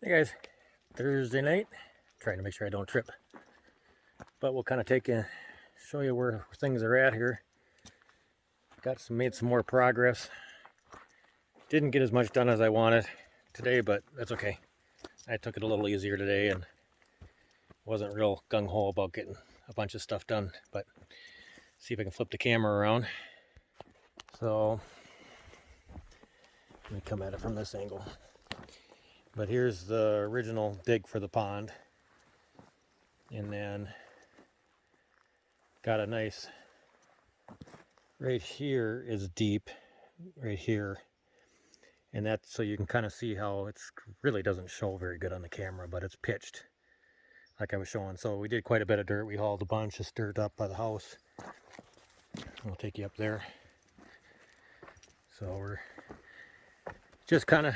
Hey guys, Thursday night, trying to make sure I don't trip, but we'll kind of show you where things are at here. Made some more progress. Didn't get as much done as I wanted today, but that's okay. I took it a little easier today and wasn't real gung-ho about getting a bunch of stuff done, but see if I can flip the camera around. So, let me come at it from this angle. But here's the original dig for the pond. And then got a nice, right here is deep, right here. And that's so you can kind of see how it's really doesn't show very good on the camera, but it's pitched like I was showing. So we did quite a bit of dirt. We hauled a bunch of dirt up by the house. I'll take you up there. So we're just kind of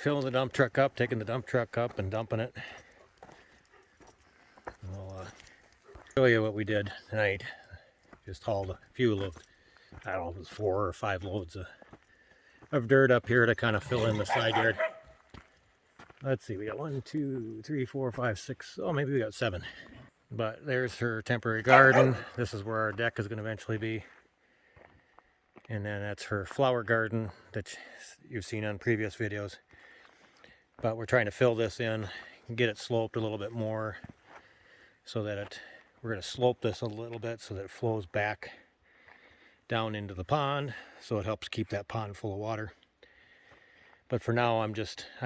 filling the dump truck up, taking the dump truck up and dumping it. I'll show you what we did tonight. Just hauled a few loads. I don't know if it was 4 or 5 loads of dirt up here to kind of fill in the side yard. Let's see, we got 1, 2, 3, 4, 5, 6. Oh, maybe we got 7. But there's her temporary garden. This is where our deck is going to eventually be. And then that's her flower garden that you've seen on previous videos. But we're trying to fill this in, get it sloped a little bit more so that we're going to slope this a little bit so that it flows back down into the pond, so it helps keep that pond full of water. But for now, I'm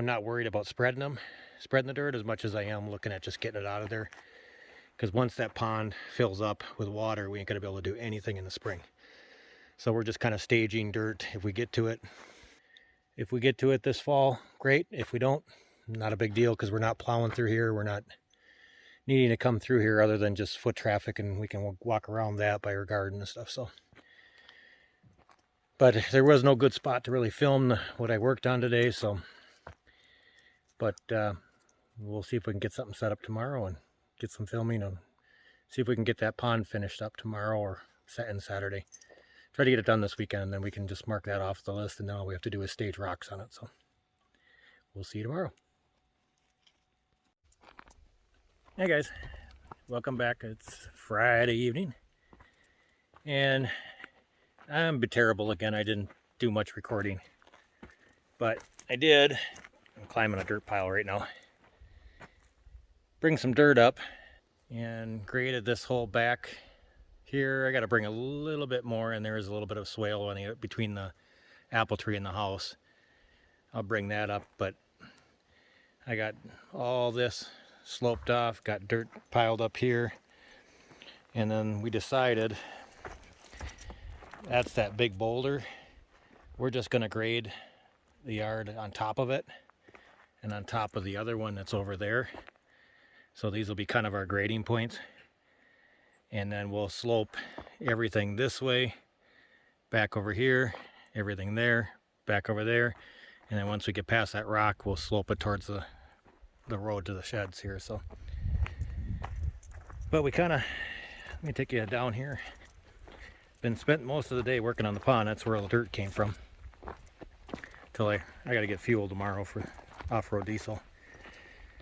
not worried about spreading the dirt as much as I am looking at just getting it out of there. Because once that pond fills up with water, we ain't gonna be able to do anything in the spring. So we're just kind of staging dirt if we get to it. If we get to it this fall, great. If we don't, not a big deal, because we're not plowing through here. We're not needing to come through here other than just foot traffic, and we can walk around that by our garden and stuff. So, but there was no good spot to really film what I worked on today. So, but we'll see if we can get something set up tomorrow and get some filming and see if we can get that pond finished up tomorrow or Saturday. Try to get it done this weekend, and then we can just mark that off the list, and then all we have to do is stage rocks on it. So we'll see you tomorrow. Hey guys, welcome back. It's Friday evening, and I'm terrible again. I didn't do much recording, but I did. I'm climbing a dirt pile right now. Bring some dirt up and graded this whole back here. I got to bring a little bit more, and there is a little bit of swale between the apple tree and the house. I'll bring that up, but I got all this sloped off, got dirt piled up here, and then we decided that's that big boulder. We're just going to grade the yard on top of it and on top of the other one that's over there. So these will be kind of our grading points. And then we'll slope everything this way, back over here, everything there, back over there. And then once we get past that rock, we'll slope it towards the road to the sheds here. So, but let me take you down here. Been spent most of the day working on the pond. That's where all the dirt came from. Till I got to get fuel tomorrow for off-road diesel.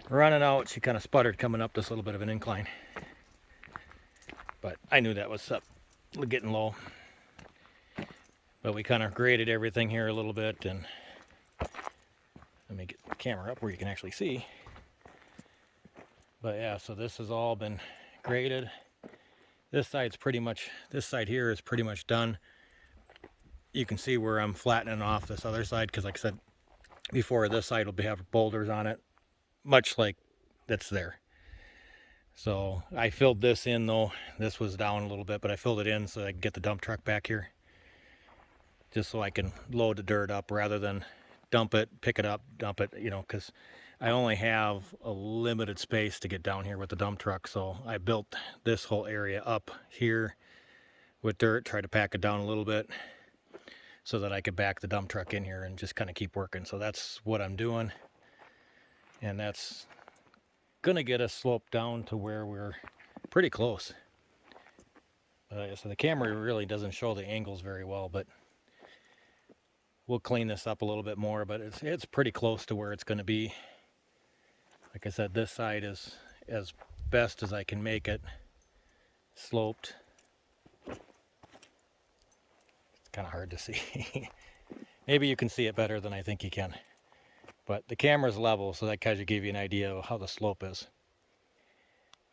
Running out, she kind of sputtered coming up this little bit of an incline. But I knew that was getting low. But we kind of graded everything here a little bit, and let me get the camera up where you can actually see. But yeah, so this has all been graded. This side here is pretty much done. You can see where I'm flattening off this other side, because like I said before, this side will have boulders on it, much like that's there. So I filled this in though. This was down a little bit, but I filled it in so I can get the dump truck back here. Just so I can load the dirt up rather than dump it, pick it up, dump it, because I only have a limited space to get down here with the dump truck. So I built this whole area up here with dirt, tried to pack it down a little bit so that I could back the dump truck in here and just kind of keep working. So that's what I'm doing. And that's gonna get us sloped down to where we're pretty close. So the camera really doesn't show the angles very well, but we'll clean this up a little bit more, but it's pretty close to where it's going to be. Like I said, this side is as best as I can make it sloped. It's kind of hard to see. Maybe you can see it better than I think you can. But the camera's level, so that kind of give you an idea of how the slope is.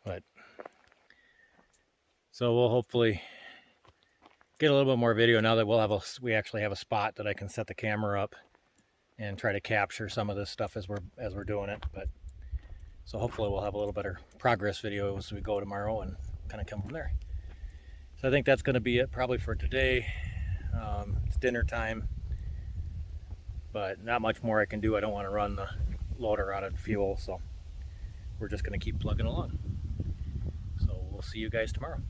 But so we'll hopefully get a little bit more video now that we actually have a spot that I can set the camera up and try to capture some of this stuff as we're doing it. But so hopefully we'll have a little better progress video as we go tomorrow and kind of come from there. So I think that's going to be it probably for today. It's dinner time, but not much more I can do. I don't want to run the loader out of fuel, so we're just going to keep plugging along. So we'll see you guys tomorrow.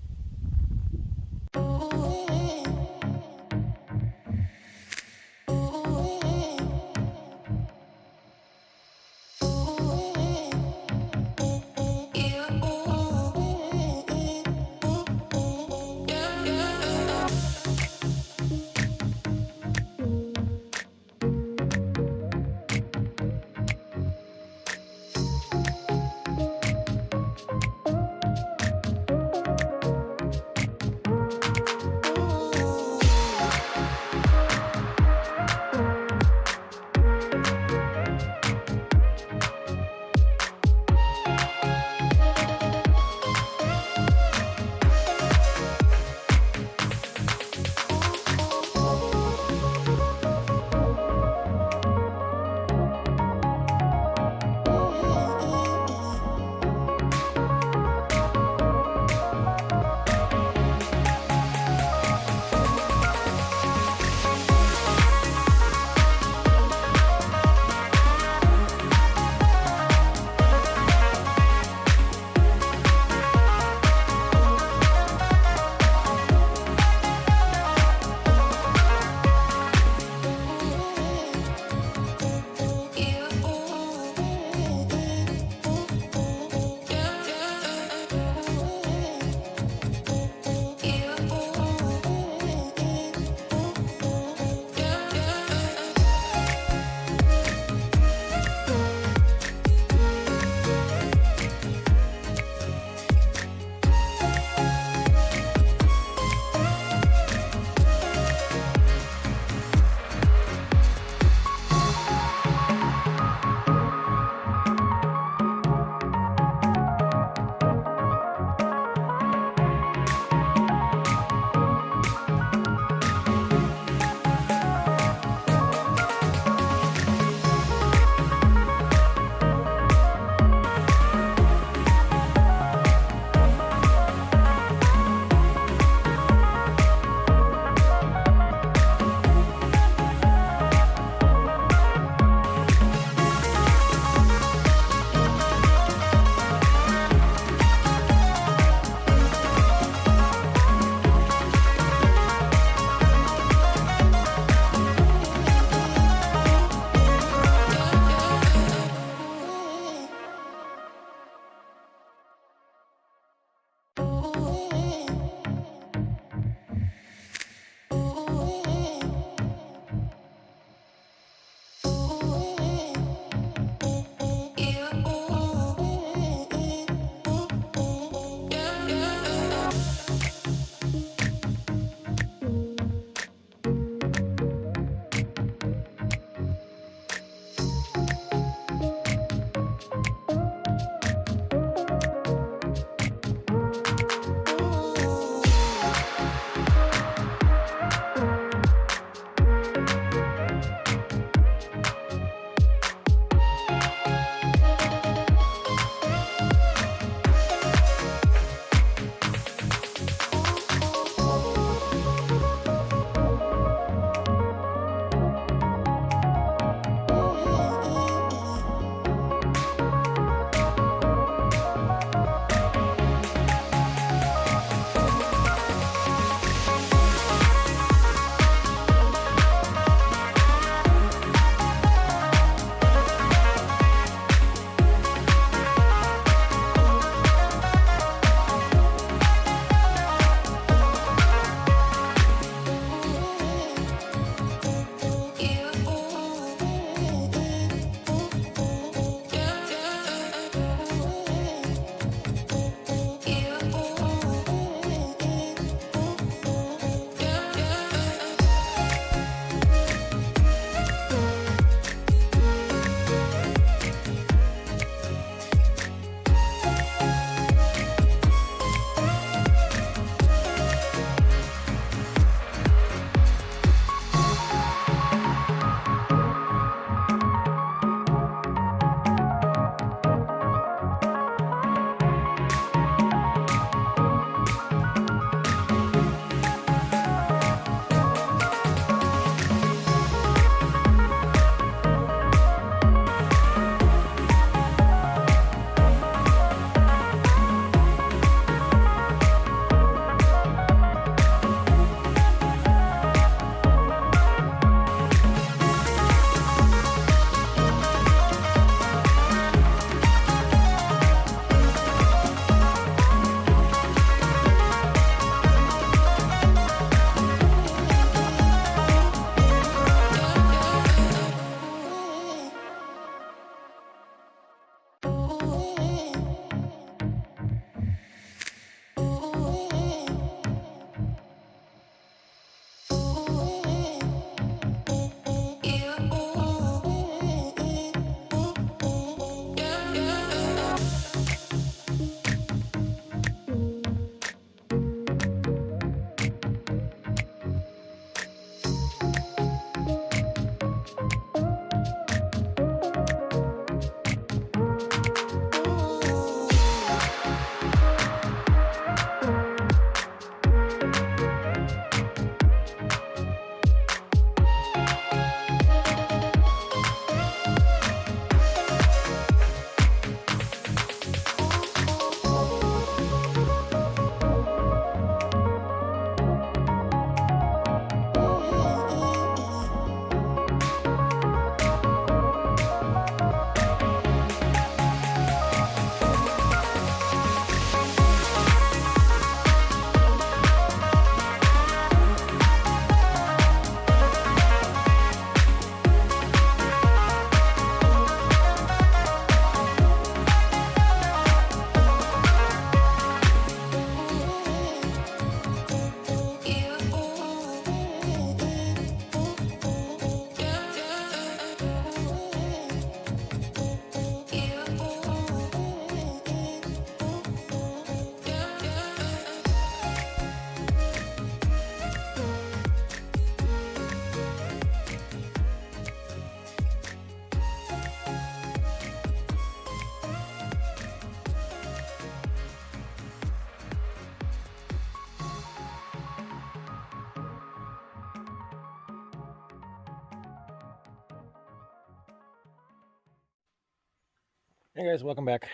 Hey guys, welcome back.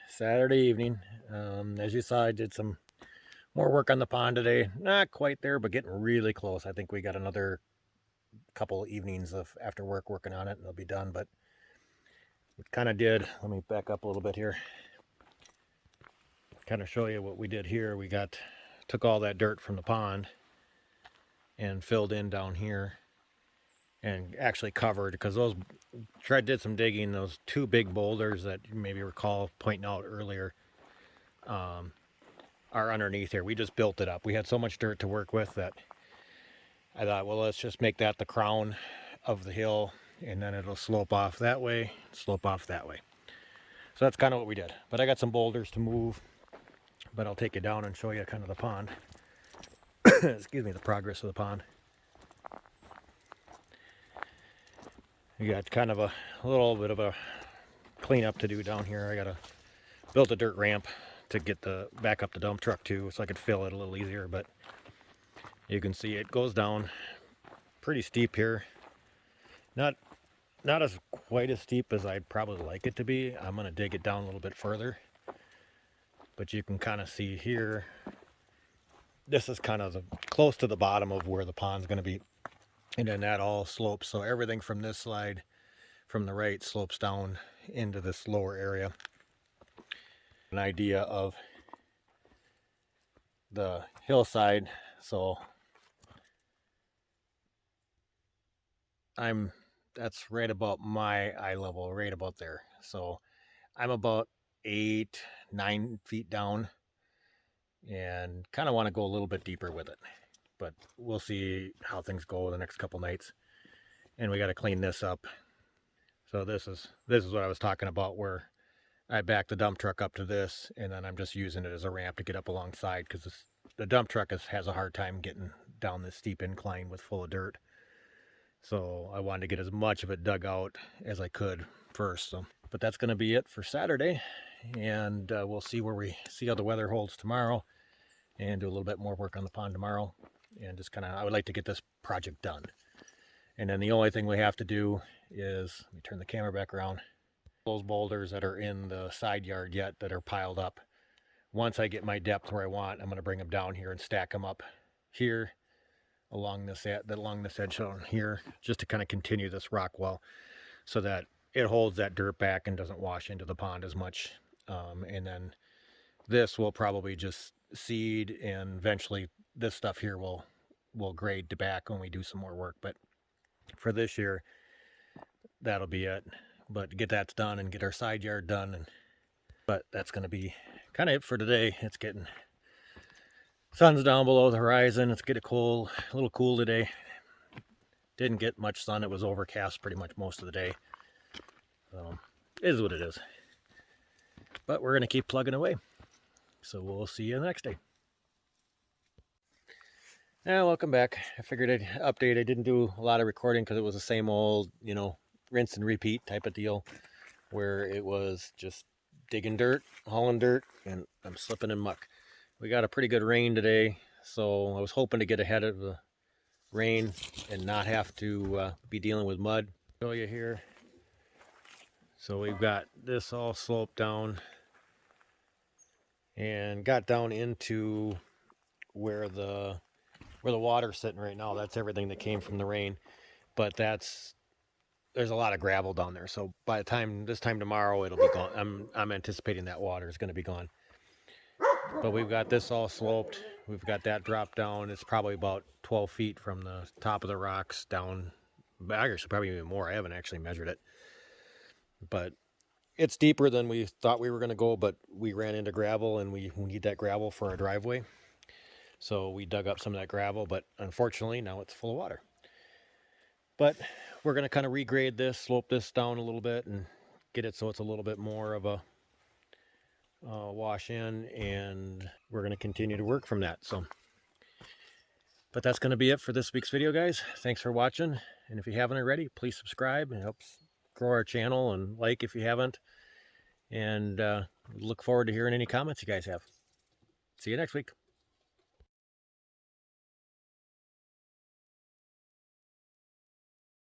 Saturday evening. As you saw, I did some more work on the pond today. Not quite there, but getting really close. I think we got another couple evenings of after work working on it and it'll be done. But we kind of did, let me back up a little bit here. Kind of show you what we did here. We took all that dirt from the pond and filled in down here and actually covered, because did some digging. Those two big boulders that you maybe recall pointing out earlier are underneath here. We just built it up. We had so much dirt to work with that I thought, well, let's just make that the crown of the hill, and then it'll slope off that way, slope off that way. So that's kind of what we did. But I got some boulders to move, but I'll take you down and show you kind of the pond. Excuse me, the progress of the pond. You got kind of a little bit of a cleanup to do down here. Built a dirt ramp to get back up the dump truck too, so I could fill it a little easier. But you can see it goes down pretty steep here. Not as quite as steep as I'd probably like it to be. I'm gonna dig it down a little bit further. But you can kind of see here, this is kind of close to the bottom of where the pond's gonna be. And then that all slopes. So everything from this slide, from the right, slopes down into this lower area. An idea of the hillside. So that's right about my eye level, right about there. So I'm about 8-9 feet down and kind of want to go a little bit deeper with it. But we'll see how things go the next couple nights. And we got to clean this up. So this is what I was talking about, where I backed the dump truck up to this, and then I'm just using it as a ramp to get up alongside, because the dump truck has a hard time getting down this steep incline with full of dirt. So I wanted to get as much of it dug out as I could first. So, but that's going to be it for Saturday, and we'll see how the weather holds tomorrow, and do a little bit more work on the pond tomorrow. And just I would like to get this project done. And then the only thing we have to do is, let me turn the camera back around, those boulders that are in the side yard yet that are piled up. Once I get my depth where I want, I'm going to bring them down here and stack them up here along this edge on here, just to kind of continue this rock wall so that it holds that dirt back and doesn't wash into the pond as much. And then this will probably just seed, and eventually this stuff here will grade to back when we do some more work. But for this year, that'll be it. But get that done and get our side yard done. But that's going to be kind of it for today. It's getting, sun's down below the horizon. It's getting cool, a little cool today. Didn't get much sun. It was overcast pretty much most of the day. It is what it is. But we're going to keep plugging away. So we'll see you the next day. Welcome back. I figured I'd update. I didn't do a lot of recording because it was the same old, rinse and repeat type of deal, where it was just digging dirt, hauling dirt, and I'm slipping in muck. We got a pretty good rain today, so I was hoping to get ahead of the rain and not have to be dealing with mud. Show you here. So we've got this all sloped down and got down into where the water's sitting right now. That's everything that came from the rain, but there's a lot of gravel down there. So by this time tomorrow, it'll be gone. I'm anticipating that water is going to be gone. But we've got this all sloped. We've got that dropped down. It's probably about 12 feet from the top of the rocks down. Actually, probably even more. I haven't actually measured it. But it's deeper than we thought we were going to go, but we ran into gravel, and we need that gravel for our driveway. So we dug up some of that gravel, but unfortunately now it's full of water. But we're going to kind of regrade this, slope this down a little bit, and get it so it's a little bit more of a wash in, and we're going to continue to work from that. But that's going to be it for this week's video, guys. Thanks for watching, and if you haven't already, please subscribe. It helps grow our channel, and like if you haven't, and look forward to hearing any comments you guys have. See you next week.